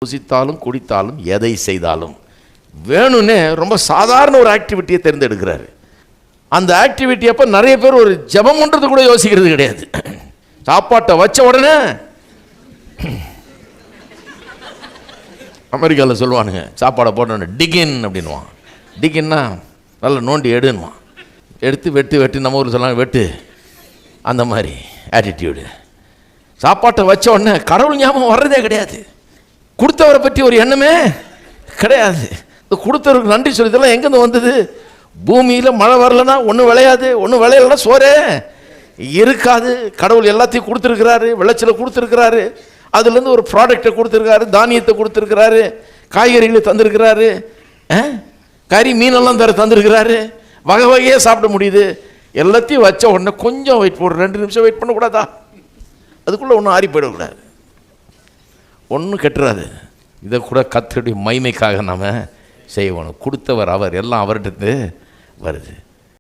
புசித்தாலும் குடித்தாலும் எதை செய்தாலும் வேணும்னே ரொம்ப சாதாரண ஒரு ஆக்டிவிட்டியை தேர்ந்தெடுக்கிறாரு. அந்த ஆக்டிவிட்டி அப்போ நிறைய பேர் ஒரு ஜெபம் பண்ணுறது கூட யோசிக்கிறது கிடையாது. சாப்பாட்டை வச்ச உடனே அமெரிக்காவில் சொல்லுவானுங்க, சாப்பாடை போட்டோன்னு டிகின் அப்படின்வான். டிகின்னா நல்லா நோண்டி எடுன்னுவான். எடுத்து வெட்டு நம்ம ஊரில் சொல்லலாம் வெட்டு, அந்த மாதிரி ஆட்டிடியூடு. சாப்பாட்டை வச்ச உடனே கடவுள் ஞாபகம் வர்றதே கிடையாது. கொடுத்தவரை பற்றி ஒரு எண்ணமே கிடையாது. இந்த கொடுத்தவருக்கு நன்றி சொல்லி இதெல்லாம் எங்கேருந்து வந்தது? பூமியில் மழை வரலன்னா ஒன்றும் விளையாது, ஒன்றும் விளையலைன்னா சோறே இருக்காது. கடவுள் எல்லாத்தையும் கொடுத்துருக்கிறாரு, விளைச்சலை கொடுத்துருக்கிறாரு, அதுலேருந்து ஒரு ப்ராடக்டை கொடுத்துருக்காரு, தானியத்தை கொடுத்துருக்கிறாரு, காய்கறிகளை தந்திருக்கிறாரு, கறி மீனெல்லாம் தந்திருக்கிறாரு, வகை வகையாக சாப்பிட முடியுது. எல்லாத்தையும் வச்ச உடனே கொஞ்சம் வெயிட் போடு, 2 நிமிஷம் வெயிட் பண்ணக்கூடாதா? அதுக்குள்ளே ஒன்றும் ஆறி போயிடக்கூடாது, ஒன்றும் கெட்டுறாது. இதை கூட கர்த்தருடைய மகிமைக்காக நாம் செய்யணும். கொடுத்தவர் அவர், எல்லாம் அவர்கிட்ட வருது.